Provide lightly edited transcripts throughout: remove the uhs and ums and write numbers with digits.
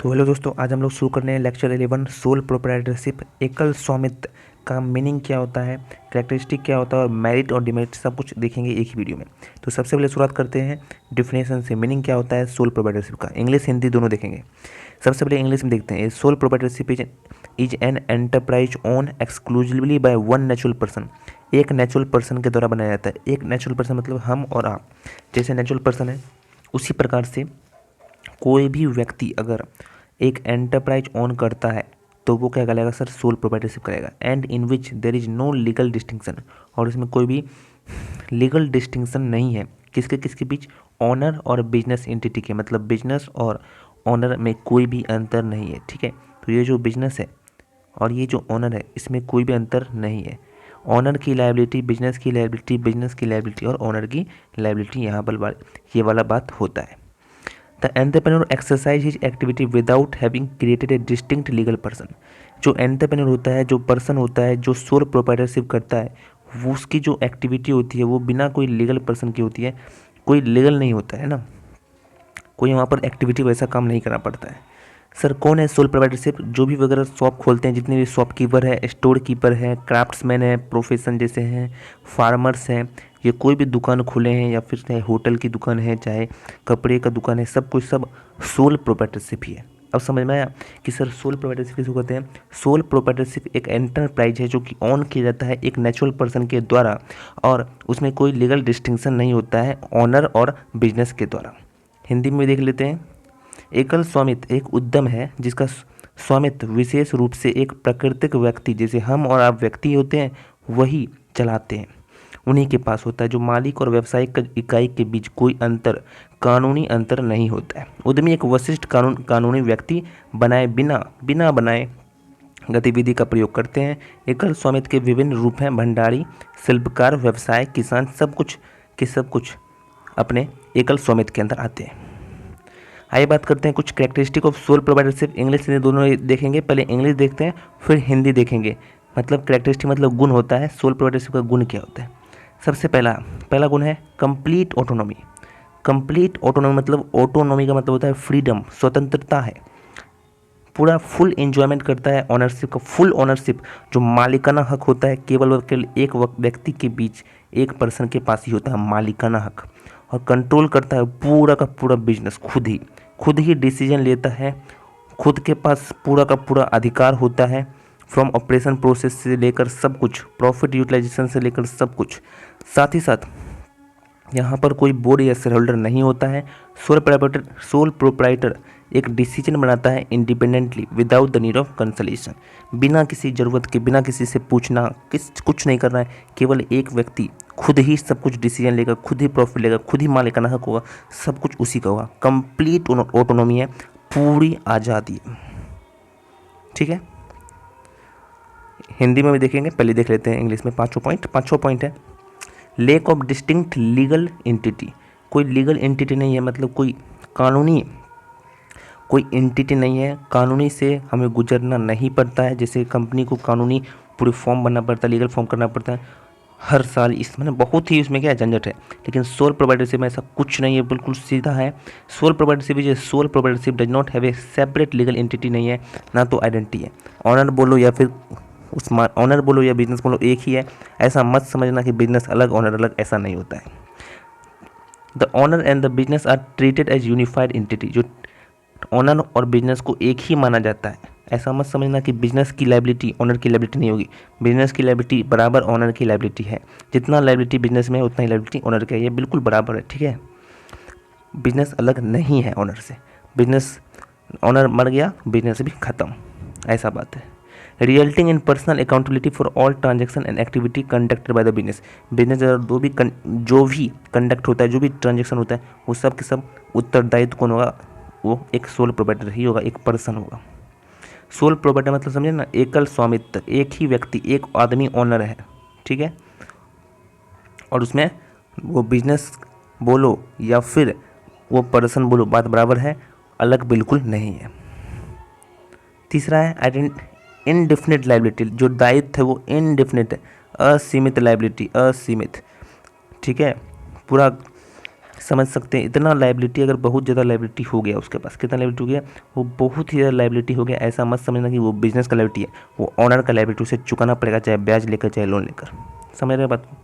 तो हेलो दोस्तों, आज हम लोग शुरू करने हैं लेक्चर 11 सोल प्रोप्राइटरशिप। एकल स्वामित्व का मीनिंग क्या होता है, कैरेक्टरिस्टिक क्या होता है और मेरिट और डिमेरिट सब कुछ देखेंगे एक ही वीडियो में। तो सबसे पहले शुरुआत करते हैं डिफिनेशन से। मीनिंग क्या होता है सोल प्रोप्राइटरशिप का, इंग्लिश हिंदी दोनों देखेंगे। सबसे पहले इंग्लिश में देखते हैं। Soul proprietorship is an enterprise own exclusively by one natural person. एक नेचुरल पर्सन के द्वारा बनाया जाता है। एक नेचुरल पर्सन मतलब हम और आप, जैसे नेचुरल पर्सन है उसी प्रकार से कोई भी व्यक्ति अगर एक एंटरप्राइज ओन करता है तो वो क्या करेगा सर, सोल प्रोप्राइटरशिप करेगा। And in which there is no legal distinction, और इसमें कोई भी लीगल डिस्टिंक्शन नहीं है किसके किसके बीच, ऑनर और बिजनेस एंटिटी के। मतलब बिजनेस और ऑनर में कोई भी अंतर नहीं है। ठीक है, तो ये जो बिजनेस है और ये जो ऑनर है इसमें कोई भी अंतर नहीं है। ऑनर की लायबिलिटी, बिजनेस की लायबिलिटी, बिजनेस की लायबिलिटी और ऑनर की लायबिलिटी, यहाँ पर ये वाला बात होता है। The entrepreneur exercise his activity without having created a distinct legal person। जो एंटरप्रेन्योर होता है, जो पर्सन होता है, जो सोल प्रोप्राइटरशिप करता है, वो उसकी जो एक्टिविटी होती है वो बिना कोई लीगल पर्सन की होती है। कोई लीगल नहीं होता है ना, कोई वहाँ पर एक्टिविटी वैसा काम नहीं करना पड़ता है। सर कौन है सोल प्रोप्राइटरशिप? जो भी वगैरह शॉप खोलते हैं, जितने भी शॉपकीपर है, स्टोर कीपर है, क्राफ्ट्समैन है, प्रोफेशन जैसे हैं, फार्मर्स हैं, ये कोई भी दुकान खोले हैं या फिर चाहे होटल की दुकान है, चाहे कपड़े का दुकान है, सब कुछ सब सोल प्रोप्राइटरशिप ही है। अब समझ में आया कि सर सोल प्रोप्राइटरशिप किसको कहते हैं? सोल प्रोप्राइटरशिप एक एंटरप्राइज है जो कि ऑन किया जाता है एक नेचुरल पर्सन के द्वारा, और उसमें कोई लीगल डिस्टिंक्शन नहीं होता है ऑनर और बिजनेस के द्वारा। हिंदी में देख लेते हैं। एकल स्वामित्व एक उद्यम है जिसका स्वामित्व विशेष रूप से एक प्राकृतिक व्यक्ति, जैसे हम और आप व्यक्ति होते हैं, वही चलाते हैं, उन्हीं के पास होता है। जो मालिक और व्यावसायिक इकाई के बीच कोई अंतर, कानूनी अंतर नहीं होता है। उद्यमी एक वशिष्ठ कानूनी व्यक्ति बिना बनाए गतिविधि का प्रयोग करते हैं। एकल स्वामित्व के विभिन्न रूप हैं। भंडारी, शिल्पकार, व्यवसाय, किसान, सब कुछ अपने एकल स्वामित्व के अंदर आते हैं। आइए बात करते हैं कुछ characteristic of sole proprietorship. English Hindi दोनों देखेंगे। पहले इंग्लिश देखते हैं फिर हिंदी देखेंगे। मतलब कैरेक्टरिस्टिक मतलब गुण होता है, सोल प्रोप्राइटरशिप का गुण क्या होता है। सबसे पहला गुण है कंप्लीट ऑटोनॉमी। कंप्लीट ऑटोनॉमी मतलब, ऑटोनॉमी का मतलब होता है फ्रीडम, स्वतंत्रता है, पूरा फुल एंजॉयमेंट करता है। ऑनरशिप का फुल ऑनरशिप, जो मालिकाना हक होता है केवल एक व्यक्ति के बीच, एक पर्सन के पास ही होता है मालिकाना हक। और कंट्रोल करता है पूरा का पूरा बिजनेस, खुद ही डिसीजन लेता है, खुद के पास पूरा का पूरा अधिकार होता है। फ्रॉम ऑपरेशन प्रोसेस से लेकर सब कुछ, प्रॉफिट यूटिलाइजेशन से लेकर सब कुछ। साथ ही साथ यहाँ पर कोई बोर्ड या शेयर होल्डर नहीं होता है। सोल प्रोप्राइटर एक डिसीजन बनाता है independently without the need of consultation. बिना किसी ज़रूरत के, बिना किसी से पूछना, कुछ नहीं करना है, केवल एक व्यक्ति खुद ही सब कुछ डिसीजन लेगा, खुद ही प्रॉफिट लेगा, खुद ही मालिकाना हक होगा, सब कुछ उसी का होगा। कंप्लीट ऑटोनॉमी है, पूरी आज़ादी है। ठीक है, हिंदी में भी देखेंगे, पहले देख लेते हैं इंग्लिश में। पाँचों पॉइंट है। Lack of distinct legal entity. कोई लीगल एंटिटी नहीं है, मतलब कोई एंटिटी नहीं है, कानूनी से हमें गुजरना नहीं पड़ता है। जैसे कंपनी को कानूनी पूरे फॉर्म बनना पड़ता है, लीगल फॉर्म करना पड़ता है हर साल, इस मैंने बहुत ही उसमें क्या झंझट है। लेकिन सोल प्रोप्राइटरशिप में ऐसा कुछ नहीं है, बिल्कुल सीधा है। Sole proprietorship does not have a separate legal entity, नहीं है ना तो आइडेंटिटी है। ऑनर बोलो या फिर ऑनर बोलो या बिजनेस बोलो, एक ही है। ऐसा मत समझना कि बिजनेस अलग ऑनर अलग, ऐसा नहीं होता है। The owner and the business are treated as unified entity. जो ऑनर और बिजनेस को एक ही माना जाता है। ऐसा मत समझना कि बिजनेस की लायबिलिटी ऑनर की लायबिलिटी नहीं होगी। बिजनेस की लायबिलिटी बराबर ऑनर की लायबिलिटी है। जितना लायबिलिटी बिजनेस में है उतना ही लायबिलिटी ऑनर का है, ये बिल्कुल बराबर है। ठीक है, बिजनेस अलग नहीं है ऑनर से। बिजनेस, ऑनर मर गया, बिजनेस भी खत्म, ऐसा बात है। Resulting in personal accountability for all transaction and activity conducted by the business. Business जो भी कंडक्ट होता है, जो भी ट्रांजेक्शन होता है, वो सब के सब उत्तरदायित्व कौन होगा? वो एक सोल प्रोप्राइटर ही होगा, एक पर्सन होगा। सोल प्रोप्राइटर मतलब समझे ना, एकल स्वामित्व, एक ही व्यक्ति, एक आदमी ऑनर है। ठीक है, और उसमें वो बिजनेस बोलो या फिर वो पर्सन बोलो, बात बराबर है, अलग बिल्कुल नहीं है। तीसरा है इनडेफिनिट लायबिलिटी। जो दायित्व है वो इनडेफिनिट है, असीमित लायबिलिटी, असीमित। ठीक है, पूरा समझ सकते हैं इतना लाइबिलिटी, अगर बहुत ज़्यादा लाइबिलिटी हो गया उसके पास, कितना लाइबिलिटी हो गया, वो बहुत ही ज़्यादा लाइबिलिटी हो गया। ऐसा मत समझना कि वो बिजनेस का लाइबिलिटी है, वो ऑनर का लाइबिलिटी, उसे चुकाना पड़ेगा, चाहे ब्याज लेकर चाहे लोन लेकर। समझ रहे बात को?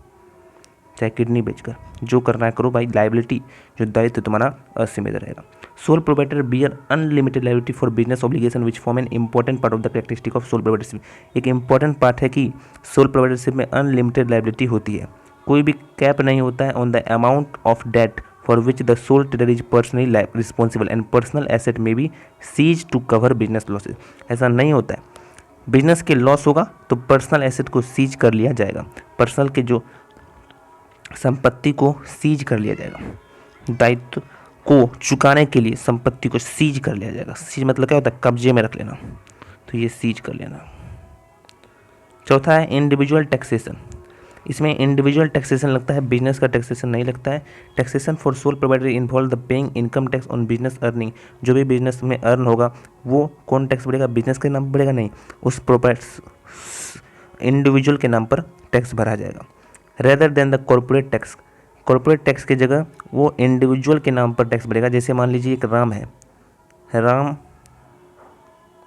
चाहे किडनी बेचकर, जो करना है करो भाई। लाइबिलिटी जो दायित्व तुम्हारा असीमित रहेगा। Sole proprietor bear unlimited liability for business obligation which form an important part of the characteristic of sole proprietorship. एक इंपॉर्टेंट पार्ट है कि सोल प्रोप्राइटरशिप में अनलिमिटेड लाइबिलिटी होती है, कोई भी कैप नहीं होता है on the amount of debt for which the sole trader is personally responsible and personal asset में be seize to cover business losses. ऐसा नहीं होता है, बिजनेस के लॉस होगा तो पर्सनल एसेट को सीज कर लिया जाएगा, पर्सनल के जो संपत्ति को सीज कर लिया जाएगा, दायित्व को चुकाने के लिए संपत्ति को सीज कर लिया जाएगा। सीज मतलब क्या होता है, कब्जे में रख लेना, तो ये सीज कर लेना। चौथा है इंडिविजुअल टैक्सेशन। इसमें इंडिविजुअल टैक्सेशन लगता है, बिजनेस का टैक्सेशन नहीं लगता है। Taxation for sole provider involve the paying income tax on business earning. जो भी बिजनेस में अर्न होगा वो कौन टैक्स बढ़ेगा, बिजनेस के नाम पर बढ़ेगा नहीं, उस इंडिविजुअल के नाम पर टैक्स भरा जाएगा। Rather than the corporate tax, corporate tax की जगह वो इंडिविजुअल के नाम पर टैक्स बढ़ेगा। जैसे मान लीजिए एक राम है, राम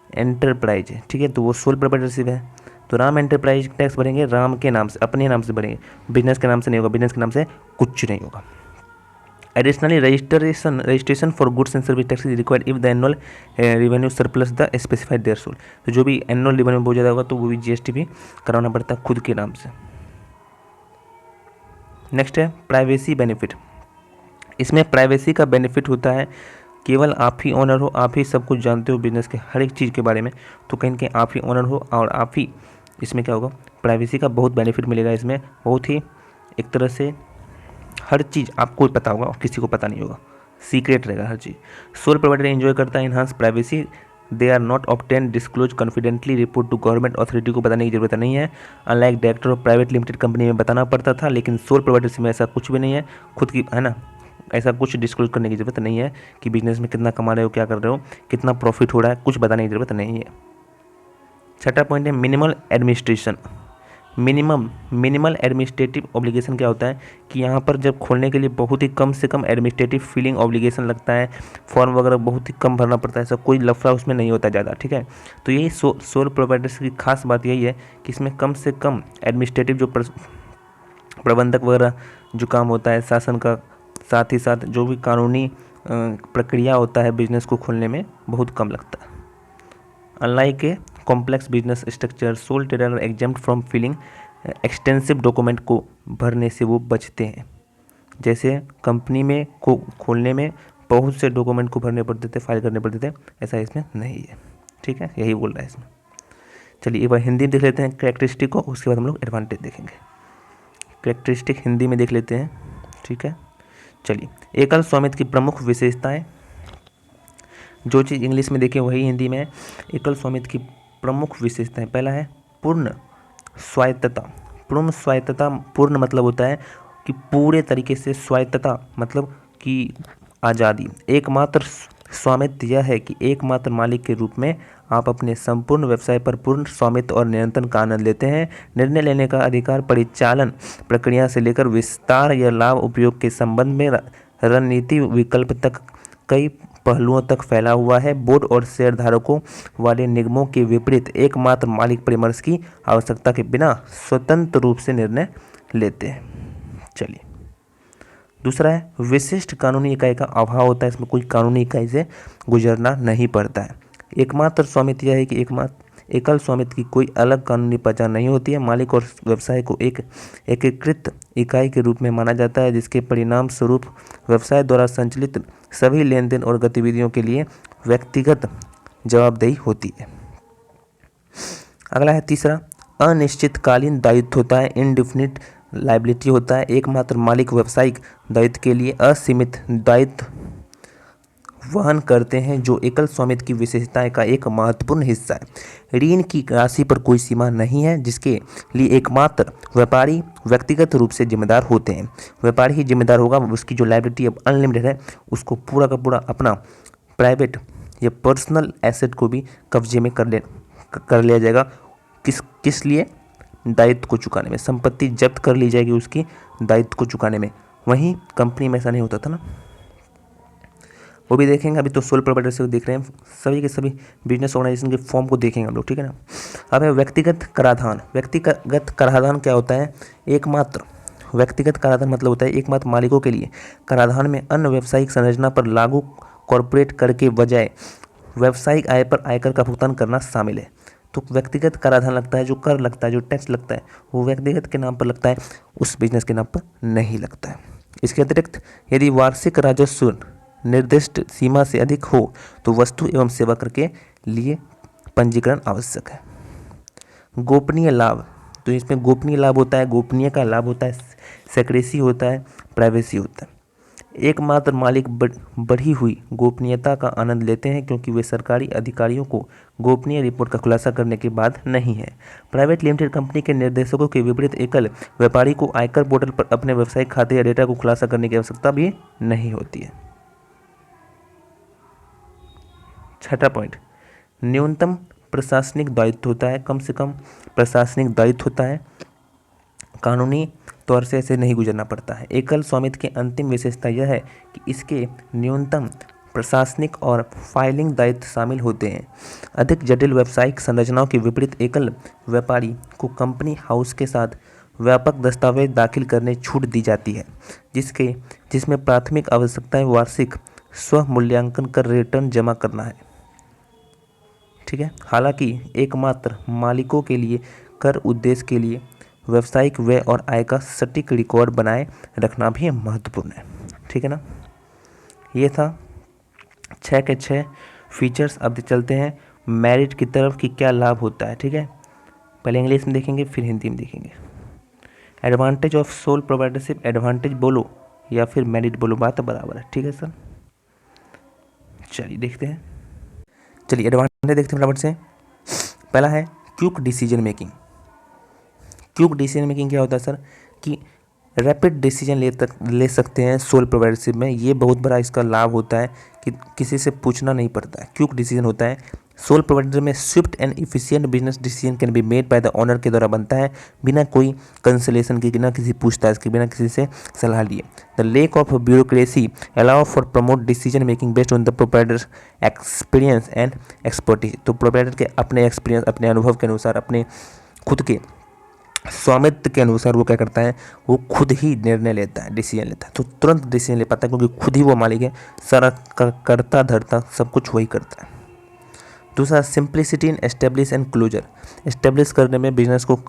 एंटरप्राइज है, ठीक है, तो वो सोल प्रोप्राइटरशिप है, तो राम एंटरप्राइज टैक्स भरेंगे राम के नाम से, अपने नाम से भरेंगे, बिजनेस के नाम से नहीं होगा, बिजनेस के नाम से कुछ नहीं होगा। Additionally registration for goods and service tax is required if the annual revenue surplus the specified there sole. तो जो भी एनुअल रेवेन्यू बहुत ज़्यादा होगा तो वो भी जीएसटी भी कराना पड़ता है खुद के नाम से। नेक्स्ट है प्राइवेसी बेनिफिट। इसमें प्राइवेसी का बेनिफिट होता है, केवल आप ही ओनर हो, आप ही सब कुछ जानते हो बिजनेस के हर एक चीज़ के बारे में, तो कहीं कहीं आप ही ओनर हो और आप ही, इसमें क्या होगा, प्राइवेसी का बहुत बेनिफिट मिलेगा। इसमें बहुत ही एक तरह से हर चीज़ आपको पता होगा और किसी को पता नहीं होगा, सीक्रेट रहेगा हर चीज़। सोल प्रोवाइडर एंजॉय करता है enhance privacy, they are not obtain disclose confidently report to government authority को बताने की जरूरत नहीं है। Unlike director of private limited company में बताना पड़ता था, लेकिन सोल प्रोवाइडर्स में ऐसा कुछ भी नहीं है, खुद की है ना, ऐसा कुछ डिस्क्लोज करने की जरूरत नहीं है कि बिजनेस में कितना कमा रहे हो, क्या कर रहे हो, कितना प्रॉफिट हो रहा है, कुछ बताने की जरूरत नहीं है। छठा पॉइंट है minimal administration. Minimal administrative obligation क्या होता है कि यहाँ पर जब खोलने के लिए बहुत ही कम से कम एडमिनिस्ट्रेटिव फीलिंग ऑब्लिगेशन लगता है, फॉर्म वगैरह बहुत ही कम भरना पड़ता है, ऐसा कोई लफड़ा उसमें नहीं होता ज़्यादा, ठीक है। तो यही सोल प्रोवाइडर्स की खास बात यही है कि इसमें कम से कम एडमिनिस्ट्रेटिव जो प्रबंधक वगैरह जो काम होता है शासन का, साथ ही साथ जो भी कानूनी प्रक्रिया होता है बिजनेस को खोलने में, बहुत कम लगता है। Unlike a complex business structure, sole trader exempt from filing extensive document को भरने से वो बचते हैं। जैसे कंपनी में को खोलने में बहुत से डॉक्यूमेंट को भरने पड़ते थे, फाइल करने पड़ते थे, ऐसा इसमें नहीं है, ठीक है, यही बोल रहा है इसमें। चलिए एक बार हिंदी में देख लेते हैं कैरेक्टरिस्टिक को, उसके बाद हम लोग एडवांटेज देखेंगे। कैरेक्टरिस्टिक हिंदी में देख लेते हैं, ठीक है। चलिए, एकल स्वामित्व की प्रमुख विशेषताएं, जो चीज़ इंग्लिश में देखें वही हिंदी में है। एकल स्वामित्व की प्रमुख विशेषताएं, पहला है पूर्ण स्वायत्तता। पूर्ण स्वायत्तता, पूर्ण मतलब होता है कि पूरे तरीके से, स्वायत्तता मतलब कि आज़ादी। एकमात्र स्वामित्व यह है कि एकमात्र मालिक के रूप में आप अपने संपूर्ण व्यवसाय पर पूर्ण स्वामित्व और नियंत्रण का आनंद लेते हैं। निर्णय लेने का अधिकार परिचालन प्रक्रिया से लेकर विस्तार या लाभ उपयोग के संबंध में रणनीति विकल्प तक कई पहलुओं तक फैला हुआ है। बोर्ड और शेयरधारकों वाले निगमों के विपरीत एकमात्र मालिक परामर्श की आवश्यकता के बिना स्वतंत्र रूप से निर्णय लेते हैं। चलिए, दूसरा है विशिष्ट कानूनी इकाई का अभाव होता है, इसमें कोई कानूनी इकाई से गुजरना नहीं पड़ता है। एकमात्र स्वामित्व यह है कि एकल स्वामित्व की कोई अलग कानूनी पहचान नहीं होती है। मालिक और व्यवसाय को एक एकीकृत इकाई के रूप में माना जाता है, जिसके परिणाम स्वरूप व्यवसाय द्वारा संचालित सभी लेन देन और गतिविधियों के लिए व्यक्तिगत जवाबदेही होती है। अगला है तीसरा, अनिश्चितकालीन दायित्व होता है, इनडिफिनिट लायबिलिटी होता है। एकमात्र मालिक व्यावसायिक दायित्व के लिए असीमित दायित्व वहन करते हैं, जो एकल स्वामित्व की विशेषताएं का एक महत्वपूर्ण हिस्सा है। ऋण की राशि पर कोई सीमा नहीं है, जिसके लिए एकमात्र व्यापारी व्यक्तिगत रूप से जिम्मेदार होते हैं। व्यापारी ही जिम्मेदार होगा, उसकी जो लायबिलिटी अब अनलिमिटेड है उसको पूरा का पूरा अपना प्राइवेट या पर्सनल एसेट को भी कब्जे में कर लिया जाएगा। किस लिए? दायित्व को चुकाने में। संपत्ति जब्त कर ली जाएगी उसकी दायित्व को चुकाने में। वहीं कंपनी में ऐसा नहीं होता था ना, वो भी देखेंगे। अभी तो सोल प्रोप्राइटरशिप देख रहे हैं, सभी के सभी बिजनेस ऑर्गेनाइजेशन के फॉर्म को देखेंगे हम लोग, ठीक है ना। अब है व्यक्तिगत कराधान। व्यक्तिगत कराधान क्या होता है? एकमात्र व्यक्तिगत कराधान मतलब होता है एकमात्र मालिकों के लिए कराधान में अन्य व्यावसायिक संरचना पर लागू कॉर्पोरेट कर के बजाय व्यावसायिक आय पर आयकर का भुगतान करना शामिल है। तो व्यक्तिगत कराधान लगता है, जो कर लगता है, जो टैक्स लगता है, वो व्यक्तिगत के नाम पर लगता है, उस बिजनेस के नाम पर नहीं लगता है। इसके अतिरिक्त यदि वार्षिक राजस्व निर्दिष्ट सीमा से अधिक हो तो वस्तु एवं सेवा कर के लिए पंजीकरण आवश्यक है। गोपनीय लाभ, तो इसमें गोपनीय लाभ होता है, गोपनीय का लाभ होता है, सेक्रेसी होता है, प्राइवेसी होता है। एकमात्र मालिक बढ़ी हुई गोपनीयता का आनंद लेते हैं क्योंकि वे सरकारी अधिकारियों को गोपनीय रिपोर्ट का खुलासा करने के बाद नहीं है। प्राइवेट लिमिटेड कंपनी के निर्देशकों के विपरीत एकल व्यापारी को आयकर पोर्टल पर अपने व्यावसायिक खाते या डेटा को खुलासा करने की आवश्यकता भी नहीं होती है। छठा पॉइंट, न्यूनतम प्रशासनिक दायित्व होता है, कम से कम प्रशासनिक दायित्व होता है, कानूनी तौर से ऐसे नहीं गुजरना पड़ता है। एकल स्वामित्व की अंतिम विशेषता यह है कि इसके न्यूनतम प्रशासनिक और फाइलिंग दायित्व शामिल होते हैं। अधिक जटिल व्यावसायिक संरचनाओं के विपरीत एकल व्यापारी को कंपनी हाउस के साथ व्यापक दस्तावेज दाखिल करने छूट दी जाती है, जिसमें प्राथमिक आवश्यकताएं वार्षिक स्व मूल्यांकन कर रिटर्न जमा करना है, ठीक है। हालांकि एकमात्र मालिकों के लिए कर उद्देश्य के लिए व्यावसायिक व्यय और आय का सटीक रिकॉर्ड बनाए रखना भी महत्वपूर्ण है, ठीक है ना। ये था 6 के 6 फीचर्स। अब चलते हैं मेरिट की तरफ कि क्या लाभ होता है, ठीक है। पहले इंग्लिश में देखेंगे फिर हिंदी में देखेंगे। Advantage of sole proprietorship, advantage बोलो या फिर मेरिट बोलो, बात तो बराबर है, ठीक है सर। चलिए देखते हैं, चलिए एडवांटेज देखते हैं फटाफट से। पहला है quick decision making. Quick decision making क्या होता है सर? कि रैपिड डिसीजन ले सकते हैं सोल प्रोप्राइटरशिप में। ये बहुत बड़ा इसका लाभ होता है कि किसी से पूछना नहीं पड़ता है, क्विक डिसीजन होता है। सोल प्रोप्राइटर में Swift and efficient business decision can be made by the owner के द्वारा बनता है, बिना कोई कंसलेशन के, बिना किसी पूछताछ के, बिना किसी से सलाह लिए। The lack of bureaucracy allow for promote decision making based on the proprietors experience and expertise. तो प्रोप्राइटर के अपने एक्सपीरियंस, अपने अनुभव के अनुसार, अपने खुद के स्वामित्व के अनुसार वो क्या करता है, वो खुद ही निर्णय लेता है, डिसीजन लेता है। तो तुरंत डिसीजन ले पाता है क्योंकि खुद ही वो मालिक है, सारा करता धरता सब कुछ वही करता है। दूसरा simplicity in establish and closure. Establish करने में, बिजनेस को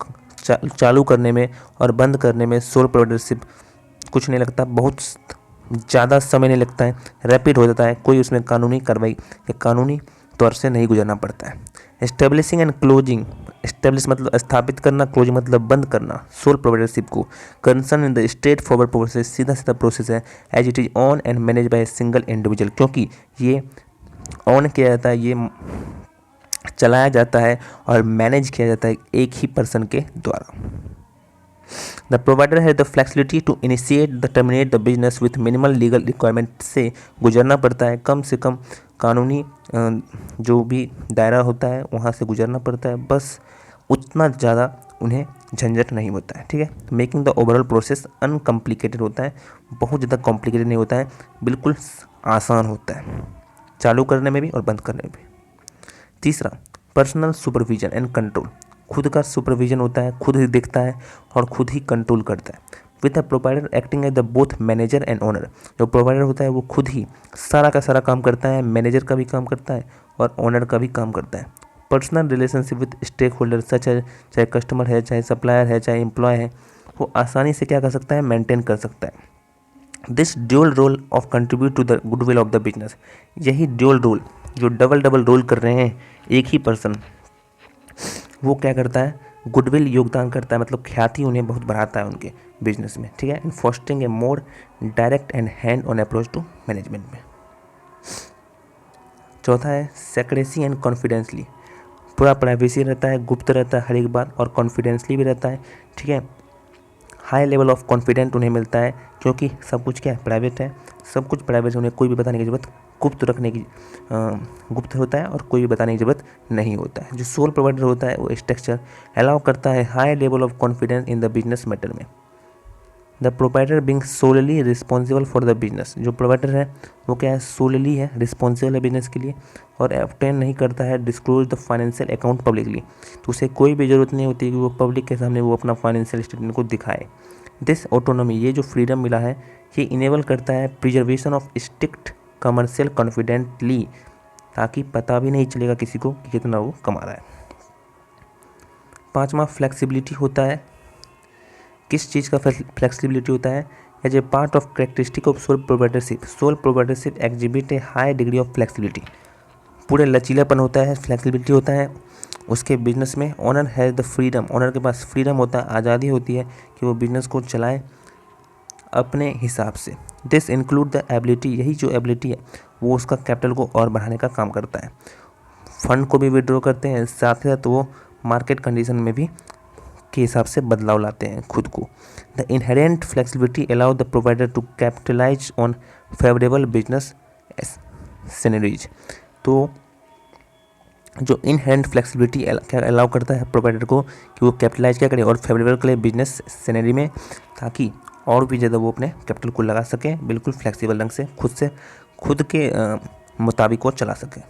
चालू करने में और बंद करने में सोल प्रोप्राइटरशिप कुछ नहीं लगता, बहुत ज़्यादा समय नहीं लगता है, रैपिड हो जाता है, कोई उसमें कानूनी कार्रवाई या कानूनी तौर से नहीं गुजरना पड़ता है। एस्टेब्लिशिंग एंड क्लोजिंग, एस्टेब्लिश मतलब स्थापित करना, क्लोजिंग मतलब बंद करना। सोल प्रोप्राइटरशिप को concern in the straight forward process, सीधा सीधा प्रोसेस है, as it is own and manage by a single individual, क्योंकि ये ऑन किया जाता है, ये चलाया जाता है और मैनेज किया जाता है एक ही पर्सन के द्वारा। द प्रोवाइडर है the flexibility to initiate the terminate the business with minimal legal requirement, से गुजरना पड़ता है, कम से कम कानूनी जो भी दायरा होता है वहाँ से गुजरना पड़ता है, बस उतना ज़्यादा उन्हें झंझट नहीं होता है, ठीक है। मेकिंग द ओवरऑल प्रोसेस अनकम्प्लिकेटेड होता है, बहुत ज़्यादा कॉम्प्लिकेटेड नहीं होता है, बिल्कुल आसान होता है चालू करने में भी और बंद करने में भी। तीसरा पर्सनल सुपरविजन एंड कंट्रोल, खुद का सुपरविजन होता है, खुद ही देखता है और खुद ही कंट्रोल करता है। With the provider acting as the both manager and owner, जो प्रोवाइडर होता है वो खुद ही सारा का सारा काम करता है, मैनेजर का भी काम करता है और ओनर का भी काम करता है। Personal relationship with stakeholder सच है, चाहे कस्टमर है, चाहे सप्लायर है, चाहे एम्प्लॉय है, वो आसानी से क्या कर सकता है, मेंटेन कर सकता है। This dual role of contribute to the goodwill of the business, यही ड्यूअल रोल, जो डबल रोल कर रहे हैं एक ही पर्सन, वो क्या करता है, गुडविल योगदान करता है, मतलब ख्याति उन्हें बहुत बढ़ाता है उनके बिजनेस में, ठीक है। And fostering a more direct and hand on approach to management में। चौथा है सेक्रेसी एंड कॉन्फिडेंसली, पूरा प्राइवेसी रहता है, गुप्त रहता है हर एक बात, और कॉन्फिडेंसली भी रहता है, ठीक है। हाई लेवल ऑफ कॉन्फिडेंट उन्हें मिलता है क्योंकि सब कुछ क्या है, प्राइवेट है, सब कुछ प्राइवेट, उन्हें कोई भी बताने की जरूरत, गुप्त रखने की गुप्त होता है और कोई भी बताने की जरूरत नहीं होता है। जो सोल प्रोवाइडर होता है वो स्ट्रक्चर अलाउ करता है high level of confidence in the business matter में, the proprietor being solely responsible for the business, जो प्रोपाइटर है वो क्या है, सोलली है, रिस्पॉन्सिबल है बिजनेस के लिए, और ऑब्टेन नहीं करता है disclose the financial account publicly, तो उसे कोई भी ज़रूरत नहीं होती कि वो पब्लिक के सामने वो अपना फाइनेंशियल स्टेटमेंट को दिखाए। दिस ऑटोनॉमी, ये जो फ्रीडम मिला है ये इनेबल करता है preservation of strict commercial confidently, ताकि पता भी नहीं चलेगा किसी को कि कितना वो कमा रहा है। 5वां फ्लेक्सिबिलिटी होता है। किस चीज़ का फ्लेक्सिबिलिटी होता है? As a part of characteristic of sole proprietorship, sole proprietorship exhibit a high degree of flexibility, पूरे लचीलापन होता है, फ्लेक्सिबिलिटी होता है उसके बिजनेस में। Owner has the freedom, owner के पास फ्रीडम होता है, आज़ादी होती है कि वो बिजनेस को चलाए अपने हिसाब से। दिस इंक्लूड द एबिलिटी, यही जो एबिलिटी है वो उसका कैपिटल को और बढ़ाने का काम करता है, फंड को भी विड्रॉ करते हैं, साथ ही साथ वो मार्केट कंडीशन में भी के हिसाब से बदलाव लाते हैं खुद को। The inherent flexibility allow the provider to capitalise on favourable business scenarios, तो जो इनहेरेंट फ्लेक्सिबिलिटी क्या अलाउ करता है प्रोवाइडर को कि वो कैपिटलाइज क्या करे और फेवरेबल करे बिजनेस सिनेरी में, ताकि और भी ज़्यादा वो अपने कैपिटल को लगा सके, बिल्कुल फ्लेक्सिबल ढंग से खुद के मुताबिक वो चला सके।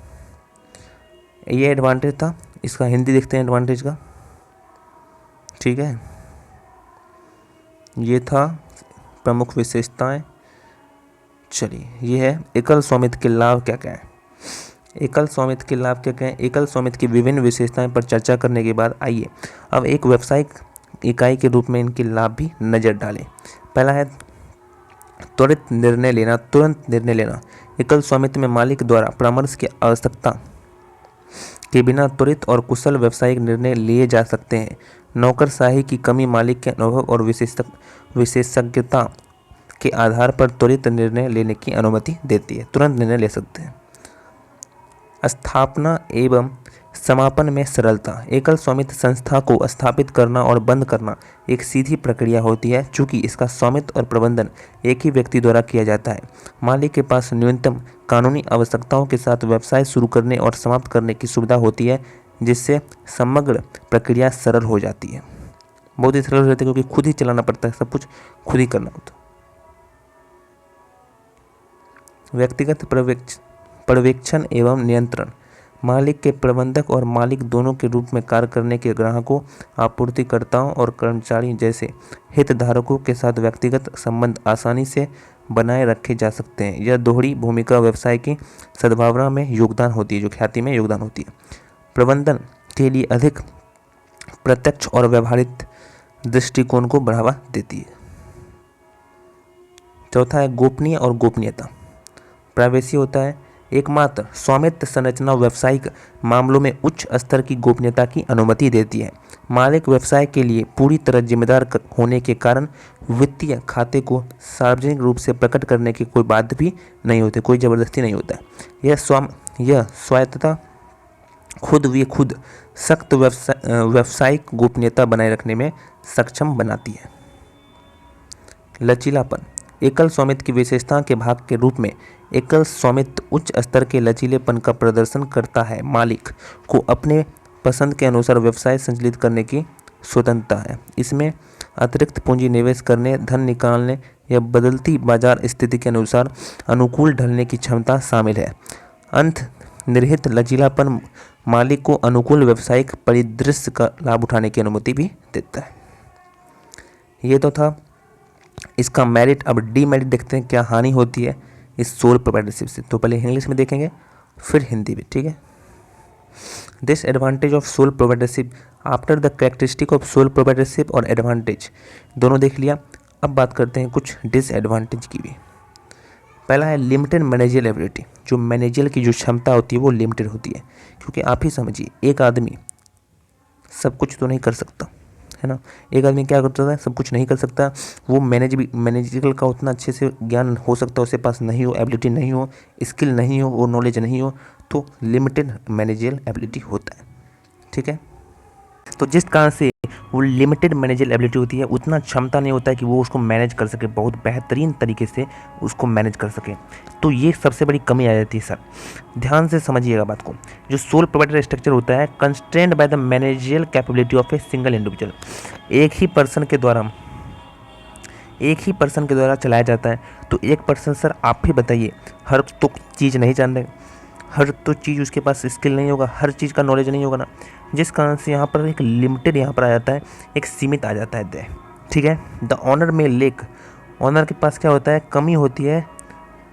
ये एडवांटेज था, इसका हिंदी देखते हैं एडवांटेज का, ठीक है। ये था प्रमुख विशेषताएं। चलिए ये है एकल स्वामित्व के लाभ क्या क्या हैं। एकल स्वामित्व के लाभ क्या क्या हैं? एकल स्वामित्व की विभिन्न विशेषताएं पर चर्चा करने के बाद आइए अब एक व्यावसायिक इकाई के रूप में इनके लाभ भी नज़र डालें। पहला है त्वरित निर्णय लेना, तुरंत निर्णय लेना। एकल स्वामित्व में मालिक द्वारा परामर्श की आवश्यकता के बिना त्वरित और कुशल व्यावसायिक निर्णय लिए जा सकते हैं। नौकरशाही की कमी मालिक के अनुभव और विशेषज्ञता के आधार पर त्वरित निर्णय लेने की अनुमति देती है, तुरंत निर्णय ले सकते हैं। स्थापना एवं समापन में सरलता, एकल स्वामित्व संस्था को स्थापित करना और बंद करना एक सीधी प्रक्रिया होती है, चूँकि इसका स्वामित्व और प्रबंधन एक ही व्यक्ति द्वारा किया जाता है। मालिक के पास न्यूनतम कानूनी आवश्यकताओं के साथ व्यवसाय शुरू करने और समाप्त करने की सुविधा होती है, जिससे समग्र प्रक्रिया सरल हो जाती है, बहुत ही सरल हो जाती है, क्योंकि खुद ही चलाना पड़ता है, सब कुछ खुद ही करना होता है। व्यक्तिगत पर्यवेक्षण एवं नियंत्रण, मालिक के प्रबंधक और मालिक दोनों के रूप में कार्य करने के ग्राहकों, आपूर्तिकर्ताओं और कर्मचारी जैसे हितधारकों के साथ व्यक्तिगत संबंध आसानी से बनाए रखे जा सकते हैं। यह दोहरी भूमिका व्यवसाय की सद्भावना में योगदान होती है, जो ख्याति में योगदान होती है। प्रबंधन के लिए अधिक प्रत्यक्ष और व्यवहारिक दृष्टिकोण को बढ़ावा देती है। चौथा है गोपनीय और गोपनीयता, प्राइवेसी होता है। एकमात्र स्वामित्व संरचना व्यावसायिक मामलों में उच्च स्तर की गोपनीयता की अनुमति देती है। मालिक व्यवसाय के लिए पूरी तरह जिम्मेदार होने के कारण वित्तीय खाते को सार्वजनिक रूप से प्रकट करने की कोई बात भी नहीं होती, कोई ज़बरदस्ती नहीं होता है। यह स्वायत्तता खुद सख्त व्यावसायिक गोपनीयता बनाए रखने में सक्षम बनाती है। लचीलापन, एकल स्वामित्व की विशेषता के भाग के रूप में एकल स्वामित्व उच्च स्तर के लचीलेपन का प्रदर्शन करता है। मालिक को अपने पसंद के अनुसार व्यवसाय संचालित करने की स्वतंत्रता है। इसमें अतिरिक्त पूंजी निवेश करने, धन निकालने या बदलती बाजार स्थिति के अनुसार अनुकूल ढलने की क्षमता शामिल है। अंतर्निहित लचीलापन मालिक को अनुकूल व्यावसायिक परिदृश्य का लाभ उठाने की अनुमति भी देता है। ये तो था इसका मेरिट। अब डीमेरिट देखते हैं, क्या हानि होती है इस सोल प्रोप्राइटरशिप से। तो पहले इंग्लिश में देखेंगे फिर हिंदी में, ठीक है। This advantage of sole proprietorship after the characteristic of sole proprietorship और एडवांटेज दोनों देख लिया। अब बात करते हैं कुछ डिसएडवांटेज की भी। पहला है लिमिटेड मैनेजियल एबिलिटी, जो मैनेजियल की जो क्षमता होती है वो लिमिटेड होती है, क्योंकि आप ही समझिए एक आदमी सब कुछ तो नहीं कर सकता है ना। एक आदमी क्या करता है, सब कुछ नहीं कर सकता। वो मैनेजरल का उतना अच्छे से ज्ञान हो सकता है उसके पास नहीं हो, एबिलिटी नहीं हो, स्किल नहीं हो, वो नॉलेज नहीं हो, तो लिमिटेड मैनेजरल एबिलिटी होता है, ठीक है। तो जिस कारण से वो लिमिटेड मैनेजरल एबिलिटी होती है, उतना क्षमता नहीं होता है कि वो उसको मैनेज कर सके, बहुत बेहतरीन तरीके से उसको मैनेज कर सके। तो ये सबसे बड़ी कमी आ जाती है सर, ध्यान से समझिएगा बात को। जो सोल प्रोप्राइटर स्ट्रक्चर होता है constrained by the managerial capability of A single individual, एक ही पर्सन के द्वारा एक ही पर्सन के द्वारा चलाया जाता है। तो एक पर्सन सर आप ही बताइए, हर तो चीज़ नहीं जान रहे, हर तो चीज़ उसके पास स्किल नहीं होगा, हर चीज़ का नॉलेज नहीं होगा ना, जिस कारण से यहाँ पर एक लिमिटेड यहाँ पर आ जाता है, एक सीमित आ जाता है दे, ठीक है। द ऑनर में लेक, ऑनर के पास क्या होता है, कमी होती है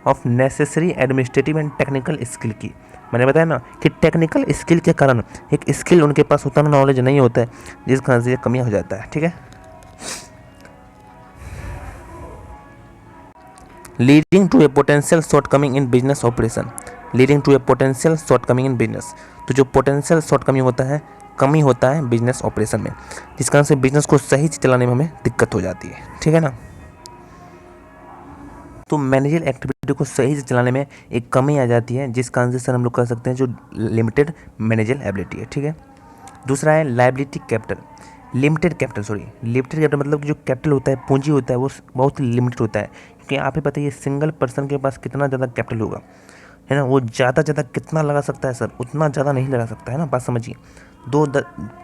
of necessary administrative and technical skill की। मैंने बताया ना कि टेक्निकल स्किल के कारण एक स्किल उनके पास उतना नॉलेज नहीं होता है, जिस कारण से कमी हो जाता है, ठीक है। Leading to a potential shortcoming in business operation, leading to a potential shortcoming in business, तो जो पोटेंशियल शॉर्टकमिंग होता है, कमी होता है बिजनेस ऑपरेशन में, जिस कारण से बिजनेस को सही से चलाने में हमें दिक्कत हो जाती है, ठीक है ना। तो मैनेजर एक्टिविटी को सही से चलाने में एक कमी आ जाती है, जिस कारण से सर हम लोग कह सकते हैं जो लिमिटेड मैनेजर एबिलिटी है, ठीक है। दूसरा है लायबिलिटी कैपिटल, लिमिटेड कैपिटल मतलब जो कैपिटल होता है, पूंजी होता है, वो बहुत लिमिटेड होता है, क्योंकि आप ही बताइए सिंगल पर्सन के पास कितना ज़्यादा कैपिटल होगा, है ना। वो ज़्यादा कितना लगा सकता है सर, उतना ज़्यादा नहीं लगा सकता है ना, बात समझिए।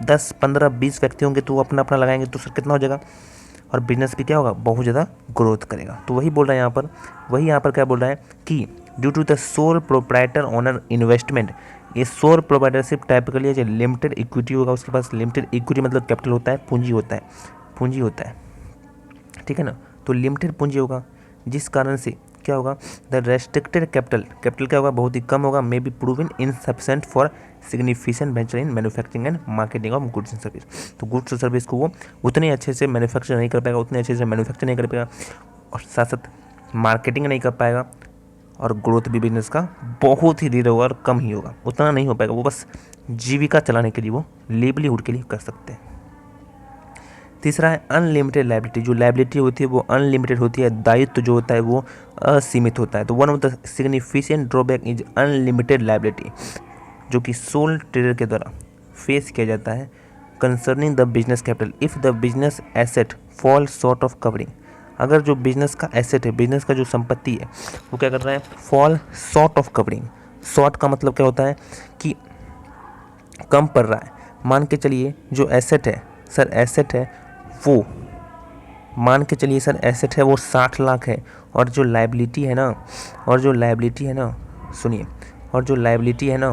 10 15 20 व्यक्ति होंगे तो अपना अपना लगाएंगे तो सर कितना हो जाएगा, और बिजनेस भी क्या होगा, बहुत ज़्यादा ग्रोथ करेगा। तो वही बोल रहा है यहाँ पर, वही यहाँ पर क्या बोल रहा है कि due to the sole proprietor owner investment, ये सोल प्रोप्राइटरशिप टाइपिकली जो लिमिटेड इक्विटी होगा, उसके पास लिमिटेड इक्विटी मतलब कैपिटल होता है, पूंजी होता है, ठीक है ना। तो लिमिटेड पूंजी होगा, जिस कारण से क्या होगा, द रेस्ट्रिक्टेड कैपिटल क्या होगा, बहुत ही कम होगा, may be proven insufficient for significant venture in manufacturing and marketing of goods and service. तो गुड्स और सर्विस को वो उतने अच्छे से मैन्युफैक्चर नहीं कर पाएगा, उतने अच्छे से मैन्युफैक्चर नहीं कर पाएगा, और साथ साथ मार्केटिंग नहीं कर पाएगा, और ग्रोथ भी बिजनेस का बहुत ही धीरे होगा और कम ही होगा, उतना नहीं हो पाएगा। वो बस जीविका चलाने के लिए, वो लेवलीहुड के लिए कर सकते हैं। तीसरा है अनलिमिटेड लायबिलिटी, जो लायबिलिटी होती है वो अनलिमिटेड होती है, दायित्व जो होता है वो असीमित होता है। तो one of the significant drawback is unlimited liability, जो कि सोल ट्रेडर के द्वारा फेस किया जाता है concerning the business capital if the business asset fall short of covering. अगर जो बिजनेस का एसेट है, बिजनेस का जो संपत्ति है, वो क्या कर रहा है, fall short of covering. Short का मतलब क्या होता है कि कम पड़ रहा है। मान के चलिए जो एसेट है सर, एसेट है वो, मान के चलिए सर एसेट है वो 60 लाख है, और जो लायबिलिटी है ना, सुनिए, और जो लायबिलिटी है ना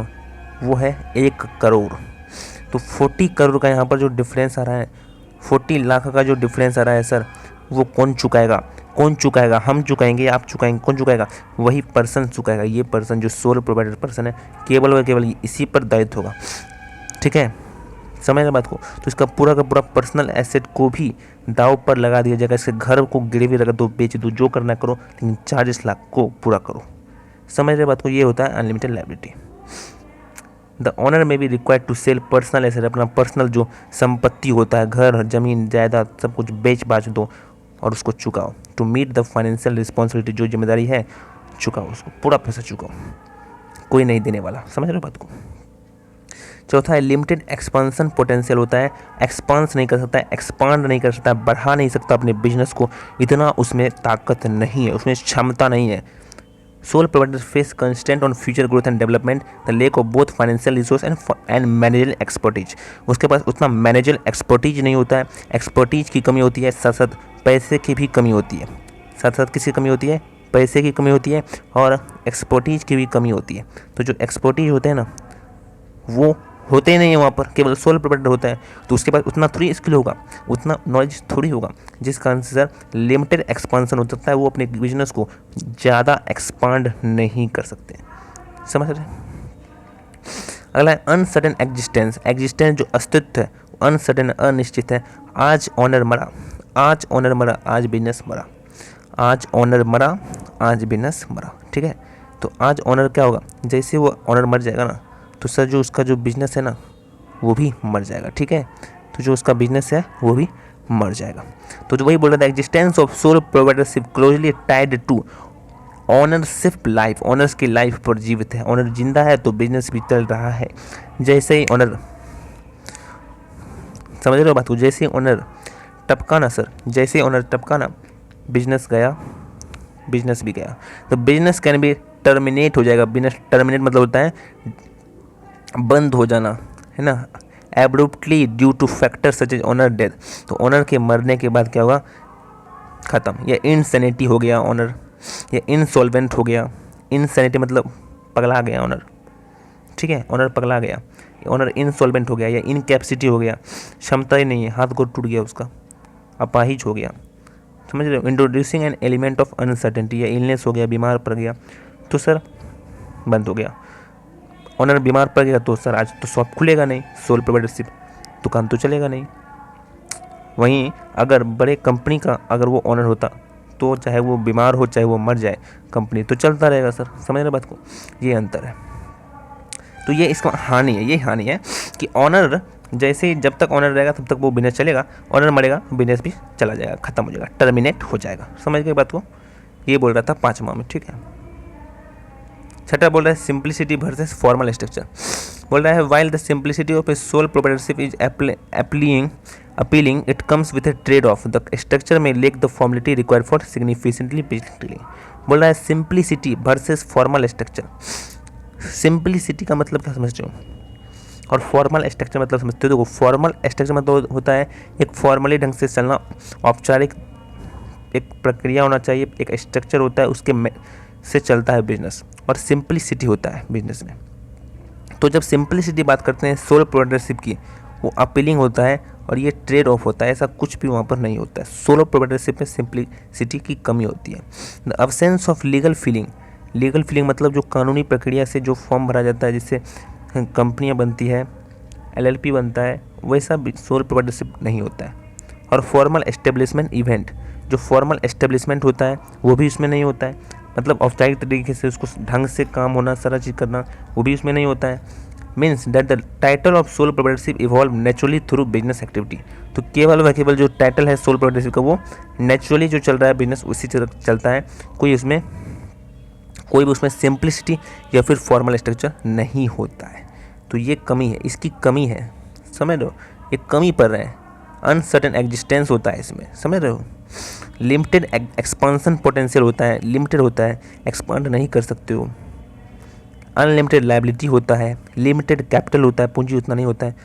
वो है 1 करोड़। तो 40 करोड़ का यहाँ पर जो डिफरेंस आ रहा है, 40 लाख का जो डिफरेंस आ रहा है सर, वो कौन चुकाएगा, हम चुकाएंगे, आप चुकाएंगे, कौन चुकाएगा, वही पर्सन चुकाएगा। ये पर्सन जो सोल प्रोवाइडर पर्सन है, केवल और केवल इसी पर दायित्व होगा, ठीक है, समझ रहे बात को। तो इसका पूरा का पूरा पर्सनल एसेट को भी दाव पर लगा दिया जाएगा, इसके घर को गिरवी रख दो, बेच दो, जो करना करो, लेकिन 40 लाख को पूरा करो। समझ रहे बात को, ये होता है अनलिमिटेड लायबिलिटी। द ऑनर में भी required to sell personal asset, अपना पर्सनल जो संपत्ति होता है, घर जमीन जायदाद सब कुछ बेच बाच दो और उसको चुकाओ। To meet the financial responsibility, जो जिम्मेदारी है चुकाओ, उसको पूरा पैसा चुकाओ, कोई नहीं देने वाला। समझ रहे हो बात को। चौथा है लिमिटेड एक्सपांसन पोटेंशियल होता है, एक्सपांस नहीं कर सकता है, एक्सपांड नहीं कर सकता है, बढ़ा नहीं सकता अपने बिजनेस को, इतना उसमें ताकत नहीं है, उसमें क्षमता नहीं है। Sole provider face constant on future growth and development, the lack of both financial resource and managerial expertise. उसके पास उतना मैनेजरल एक्सपर्टीज नहीं होता है, एक्सपर्टीज की कमी होती है, साथ साथ पैसे की भी कमी होती है, साथ साथ किसकी कमी होती है, पैसे की कमी होती है, और एक्सपर्टीज की भी कमी होती है। तो जो एक्सपर्टीज होते हैं ना वो होते ही नहीं है वहाँ पर, केवल सोल प्रोवाइडर होता है, तो उसके पास उतना थोड़ी स्किल होगा, उतना नॉलेज थोड़ी होगा, जिस कारण से सर लिमिटेड एक्सपांसन हो सकता है, वो अपने बिजनेस को ज़्यादा एक्सपांड नहीं कर सकते। समझ रहे। अगला है अनसर्टेन एग्जिस्टेंस, जो अस्तित्व है अनसर्टेन, अनिश्चित है। आज ऑनर मरा, आज बिजनेस मरा, आज ऑनर मरा, आज बिजनेस मरा, ठीक है। तो आज ऑनर क्या होगा, जैसे वो ऑनर मर जाएगा ना, तो सर जो उसका जो बिजनेस है ना वो भी मर जाएगा, ठीक है। तो जो उसका बिजनेस है वो भी मर जाएगा। तो जो वही बोल रहा था, existence of sole providership closely tied to ownership life, owners की लाइफ पर जीवित है। ऑनर जिंदा है तो बिजनेस भी चल रहा है। जैसे ही ऑनर, समझ रहे हो बात को, जैसे ही ऑनर टपका ना सर, जैसे ही ऑनर टपका ना, बिजनेस गया, बिजनेस भी गया। तो बिजनेस कैन बी टर्मिनेट हो जाएगा। बिजनेस टर्मिनेट मतलब होता है बंद हो जाना, है ना, abruptly due to factor such as owner death. तो ऑनर के मरने के बाद क्या होगा, ख़त्म। या इनसेनिटी हो गया ऑनर, या इनसॉल्वेंट हो गया। इनसेनिटी मतलब पगला गया ऑनर, ठीक है, ऑनर पगला गया। ऑनर इनसॉल्वेंट हो गया, या इनकैपेसिटी हो गया, क्षमता ही नहीं है, हाथ गोड़ टूट गया उसका, अपाहिज हो गया, समझ रहे हो। Introducing an element of uncertainty, या इलनेस हो गया, बीमार पड़ गया तो सर बंद हो गया। ऑनर बीमार पड़ गया तो सर आज तो शॉप खुलेगा नहीं, सोल प्रोप्राइटरशिप, दुकान तो चलेगा नहीं। वहीं अगर बड़े कंपनी का अगर वो ऑनर होता तो चाहे वो बीमार हो चाहे वो मर जाए, कंपनी तो चलता रहेगा सर, समझ रहे बात को, ये अंतर है। तो ये इसका हानि है, ये हानि है कि ऑनर जैसे जब तक ऑनर रहेगा तब तक वो बिजनेस चलेगा, ऑनर मरेगा बिजनेस भी चला जाएगा, खत्म हो जाएगा, टर्मिनेट हो जाएगा, समझ गए बात को। ये बोल रहा था 5वां में, ठीक है। छठा बोल रहा है सिंप्लिसिटी वर्सेस फॉर्मल स्ट्रक्चर। बोल रहा है while the simplicity of a sole proprietorship is appealing it comes with a trade off the structure में lack the formality required for significantly business. बोल रहा है simplicity versus formal structure. Simplicity का मतलब क्या समझते हो और फॉर्मल स्ट्रक्चर मतलब समझते हो। देखो फॉर्मल स्ट्रक्चर मतलब होता है एक फॉर्मली ढंग से चलना, औपचारिक एक प्रक्रिया होना चाहिए, एक स्ट्रक्चर होता है उसके से चलता है बिजनेस, और सिंप्लिसिटी होता है बिजनेस में। तो जब सिंप्लिसिटी बात करते हैं सोल प्रोप्राइटरशिप की, वो अपीलिंग होता है और ये ट्रेड ऑफ होता है, ऐसा कुछ भी वहाँ पर नहीं होता है। सोलो प्रोप्राइटरशिप में सिंप्लिसिटी की कमी होती है। The absence of legal feeling, legal feeling मतलब जो कानूनी प्रक्रिया से जो फॉर्म भरा जाता है जिससे कंपनियाँ बनती है, LLP बनता है, वैसा सोल प्रोप्राइटरशिप नहीं होता है। और फॉर्मल एस्टेब्लिशमेंट इवेंट, जो फॉर्मल एस्टेब्लिशमेंट होता है वो भी इसमें नहीं होता है, मतलब औपचारिक तरीके से उसको ढंग से काम होना, सारा चीज़ करना, वो भी उसमें नहीं होता है। Means that the title of sole proprietorship evolve naturally through business activity. तो केवल व केवल जो टाइटल है सोल प्रोप्राइटरशिप का वो नेचुरली जो चल रहा है बिजनेस उसी तरह चलता है, कोई भी उसमें सिंप्लिसिटी या फिर फॉर्मल स्ट्रक्चर नहीं होता है। तो ये कमी है, इसकी कमी है, समझ रहे हो, ये कमी पर रहे हैं। अनसर्टेन एग्जिस्टेंस होता है इसमें, समझ रहे हो। लिमिटेड एक्सपांसन पोटेंशियल होता है, लिमिटेड होता है, एक्सपांड नहीं कर सकते हो। अनलिमिटेड लायबिलिटी होता है, लिमिटेड कैपिटल होता है, पूंजी उतना नहीं होता है।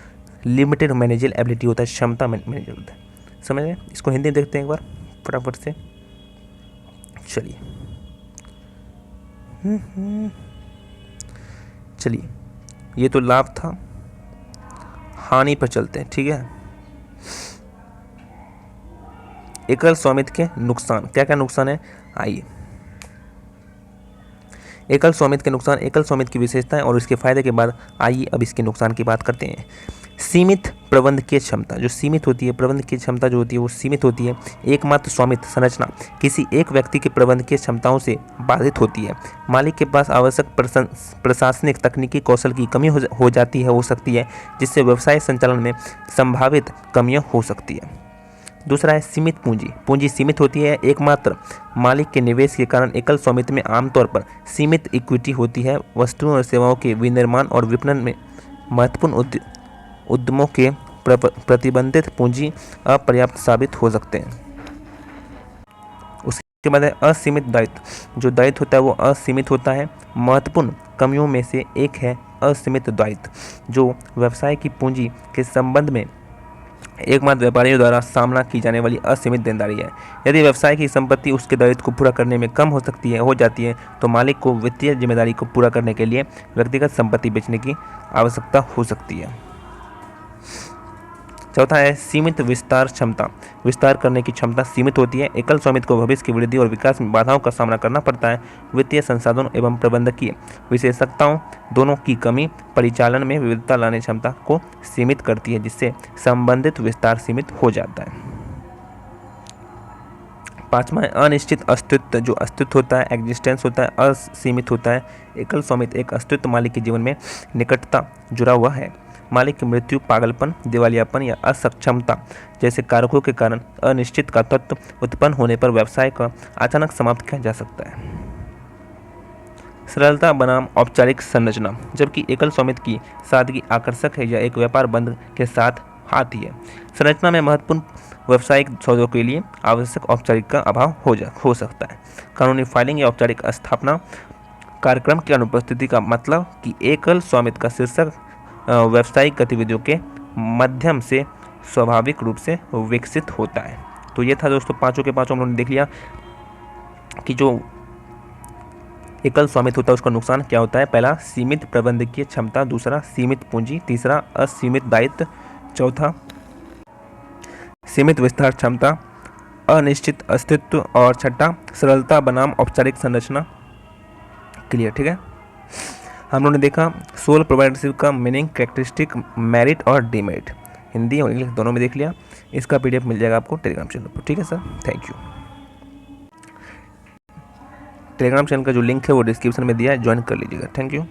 लिमिटेड मैनेजल एबिलिटी होता है, क्षमता मैनेजर होता है, समझ रहे हैं। इसको हिंदी में देखते हैं एक बार फटाफट से, चलिए चलिए ये तो लाभ था, हानि पर चलते हैं, ठीक है। एकल स्वामित्व के नुकसान, क्या क्या नुकसान है आइए। एकल स्वामित्व के नुकसान, एकल स्वामित्व की विशेषताएं और इसके फायदे के बाद आइए अब इसके नुकसान की बात करते हैं। सीमित प्रबंधकीय क्षमता, जो सीमित होती है प्रबंधकीय क्षमता जो होती है वो सीमित होती है। एकमात्र स्वामित्व संरचना किसी एक व्यक्ति की प्रबंधकीय क्षमताओं से बाधित होती है। मालिक के पास आवश्यक प्रशासनिक तकनीकी कौशल की कमी हो जाती है, हो सकती है, जिससे व्यवसाय संचालन में संभावित कमियां हो सकती है। दूसरा है सीमित पूंजी, पूंजी सीमित होती है। एकमात्र मालिक के निवेश के कारण एकल स्वामित्व में आमतौर पर सीमित इक्विटी होती है। वस्तुओं और सेवाओं के विनिर्माण और विपणन में महत्वपूर्ण उद्यमों के प्रतिबंधित पूंजी अपर्याप्त साबित हो सकते हैं। उसके बाद है असीमित दायित्व, जो दायित्व होता है वो असीमित होता है। महत्वपूर्ण कमियों में से एक है असीमित दायित्व, जो व्यवसाय की पूंजी के संबंध में एकमात्र व्यापारियों द्वारा सामना की जाने वाली असीमित देनदारी है। यदि व्यवसाय की संपत्ति उसके दायित्व को पूरा करने में कम हो जाती है तो मालिक को वित्तीय जिम्मेदारी को पूरा करने के लिए व्यक्तिगत संपत्ति बेचने की आवश्यकता हो सकती है। चौथा है सीमित विस्तार क्षमता, विस्तार करने की क्षमता सीमित होती है। एकल स्वामित्व को भविष्य की वृद्धि और विकास में बाधाओं का सामना करना पड़ता है। वित्तीय संसाधनों एवं प्रबंधकीय विशेषज्ञताओं दोनों की कमी परिचालन में विविधता लाने क्षमता को सीमित करती है, जिससे संबंधित विस्तार सीमित हो जाता है। पांचवा है अनिश्चित अस्तित्व, जो अस्तित्व होता है एग्जिस्टेंस होता है असीमित होता है। एकल स्वामित्व एक अस्तित्व मालिक के जीवन में निकटता जुड़ा हुआ है। मालिक की मृत्यु, पागलपन, दिवालियापन या असक्षमता जैसे कारकों के कारण अनिश्चित का तत्व उत्पन्न होने पर व्यवसाय का अचानक समाप्त किया जा सकता है। सरलता बनाम औपचारिक संरचना, जबकि एकल स्वामित्व की सादगी आकर्षक है या एक व्यापार बंद के साथ आती है। संरचना में महत्वपूर्ण व्यावसायिक सौदों के लिए आवश्यक औपचारिक का अभाव हो सकता है। कानूनी फाइलिंग या औपचारिक स्थापना कार्यक्रम की अनुपस्थिति का मतलब कि एकल स्वामित्व का शीर्षक व्यावसायिक गतिविधियों के माध्यम से स्वाभाविक रूप से विकसित होता है। तो ये था दोस्तों, पाँचों के पाँचों हम लोगों ने देख लिया कि जो एकल स्वामित्व होता है उसका नुकसान क्या होता है। पहला, सीमित प्रबंधकीय क्षमता, दूसरा सीमित पूंजी, तीसरा असीमित दायित्व, चौथा सीमित विस्तार क्षमता, अनिश्चित अस्तित्व, और छठा सरलता बनाम औपचारिक संरचना। क्लियर, ठीक है। हम लोगों ने देखा सोल प्रोप्राइटरशिप का मीनिंग, कैरेक्टरिस्टिक, मेरिट और डीमेरिट, हिंदी और इंग्लिश दोनों में देख लिया। इसका पीडीएफ मिल जाएगा आपको टेलीग्राम चैनल पर, ठीक है sir, thank you. Telegram channel का जो लिंक है वो डिस्क्रिप्शन में दिया है, ज्वाइन कर लीजिएगा, थैंक यू।